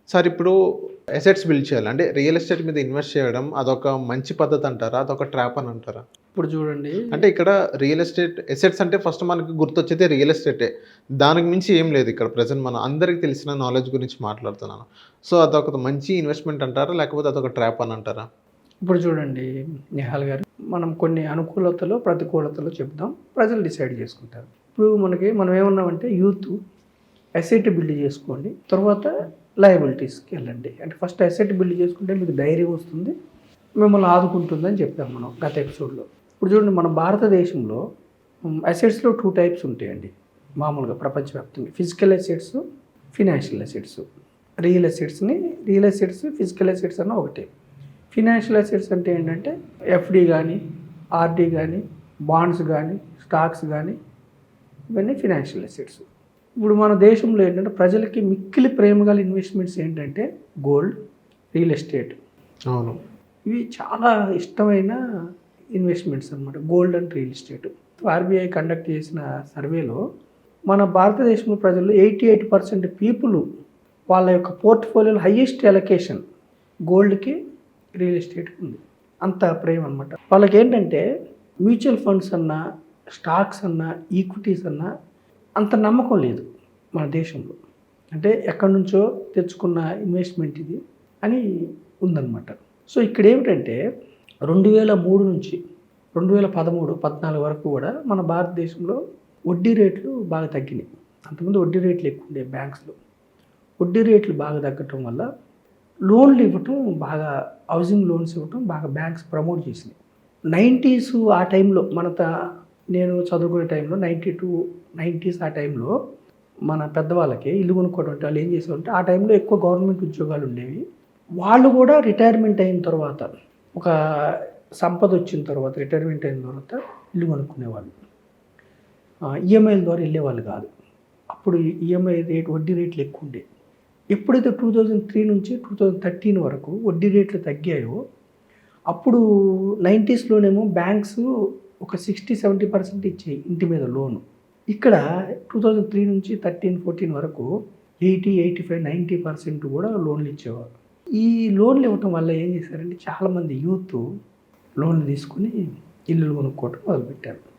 Sir ఇప్పుడు assets build చేయాలి. అంటే రియల్ ఎస్టేట్ మీద ఇన్వెస్ట్ చేయడం అదొక మంచి పద్ధతి అంటారా? అదొక ట్రాప్ అని అంటారా? ఇప్పుడు చూడండి. అంటే ఇక్కడ రియల్ ఎస్టేట్ అసెట్స్ అంటే ఫస్ట్ మనకి గుర్తొచ్చేది రియల్ ఎస్టేటే. దానికి మించి ఏం లేదు ఇక్కడ ప్రెజెంట్ మనం అందరికి తెలిసిన నాలెడ్జ్ గురించి మాట్లాడుతున్నాను. సో అదొక మంచి ఇన్వెస్ట్‌మెంట్ అంటారా? లేకపోతే అదొక ట్రాప్ అని అంటారా? ఇప్పుడు చూడండి నిహాల్ గారు, మనం కొన్ని అనుకూలతలు, ప్రతికూలతలు చెప్దాం. ప్రజలు డిసైడ్ చేసుకుంటారు. ఇప్పుడు మనం ఏమన్నామంటే యూత్ అసెట్ బిల్డ్ చేసుకోండి. తర్వాత లయబిలిటీస్‌కి వెళ్ళండి. అంటే ఫస్ట్ అసెట్ బిల్డ్ చేసుకుంటే మీకు ధైర్యం వస్తుంది. మిమ్మల్ని ఆదుకుంటుందని చెప్పాము మనం గత ఎపిసోడ్‌లో. ఇప్పుడు చూడండి మన భారతదేశంలో అసెట్స్‌లో 2 టైప్స్ ఉంటాయండి. మామూలుగా ప్రపంచవ్యాప్తంగా physical assets, financial assets. Real assets, physical assets అన్న ఒకటే. ఫినాన్షియల్ అసెట్స్ అంటే ఏంటంటే ఎఫ్‌డి కానీ, ఆర్‌డి కానీ, బాండ్స్ కానీ, స్టాక్స్ కానీ, ఇవన్నీ ఫినాన్షియల్ అసెట్స్. ఇప్పుడు మన దేశంలో ఏంటంటే ప్రజలకి మిక్కిలి ప్రేమ గల ఇన్వెస్ట్మెంట్స్ ఏంటంటే గోల్డ్, రియల్ ఎస్టేట్. అవును. ఇవి చాలా ఇష్టమైన ఇన్వెస్ట్మెంట్స్ అనమాట, gold and real estate. RBI conduct చేసిన సర్వేలో మన భారతదేశంలో ప్రజలు 88% పీపుల్ వాళ్ళ యొక్క పోర్ట్ఫోలియోలో హయ్యెస్ట్ అలొకేషన్ గోల్డ్కి, రియల్ ఎస్టేట్కి ఉంది. అంత ప్రేమ అనమాట. వాళ్ళకి ఏంటంటే మ్యూచువల్ ఫండ్స్ అన్నా, స్టాక్స్ అన్నా, ఈక్విటీస్ అన్నా అంత నమ్మకం లేదు మన దేశంలో. అంటే ఎక్కడి నుంచో తెచ్చుకున్న ఇన్వెస్ట్మెంట్ ఇది అని ఉందన్నమాట. సో ఇక్కడ ఏమిటంటే 2003 నుంచి 2013, 14 వరకు కూడా మన భారతదేశంలో వడ్డీ రేట్లు బాగా తగ్గినాయి. అంతకుముందు వడ్డీ రేట్లు ఎక్కువ ఉండే బ్యాంక్స్లో. వడ్డీ రేట్లు బాగా తగ్గటం వల్ల లోన్లు ఇవ్వటం బాగా, హౌసింగ్ లోన్స్ ఇవ్వటం బాగా బ్యాంక్స్ ప్రమోట్ చేసినాయి. 90s ఆ టైంలో నేను చదువుకునే టైంలో 92, 90s ఆ టైంలో మన పెద్దవాళ్ళకి ఇల్లు కొనుక్కోవడం అంటే వాళ్ళు ఏం చేసేవారంటే ఆ టైంలో ఎక్కువ గవర్నమెంట్ ఉద్యోగాలు ఉండేవి. వాళ్ళు కూడా రిటైర్మెంట్ అయిన తర్వాత, ఒక సంపద వచ్చిన తర్వాత, రిటైర్మెంట్ అయిన తర్వాత ఇల్లు కొనుక్కునేవాళ్ళు. ఈఎంఐల ద్వారా వెళ్ళేవాళ్ళు కాదు. అప్పుడు ఈఎంఐ రేట్, వడ్డీ రేట్లు ఎక్కువ ఉండేవి. ఎప్పుడైతే 2003 నుంచి 2013 వరకు వడ్డీ రేట్లు తగ్గాయో అప్పుడు 90sలోనేమో బ్యాంక్స్ ఒక 60-70% ఇచ్చాయి ఇంటి మీద లోను. ఇక్కడ 2003 నుంచి 13-14 వరకు 80-85-90% కూడా లోన్లు ఇచ్చేవారు. ఈ లోన్లు ఇవ్వటం వల్ల ఏం చేశారంటే చాలామంది యూత్ లోన్లు తీసుకుని ఇల్లులు కొనుక్కోవటం మొదలుపెట్టారు.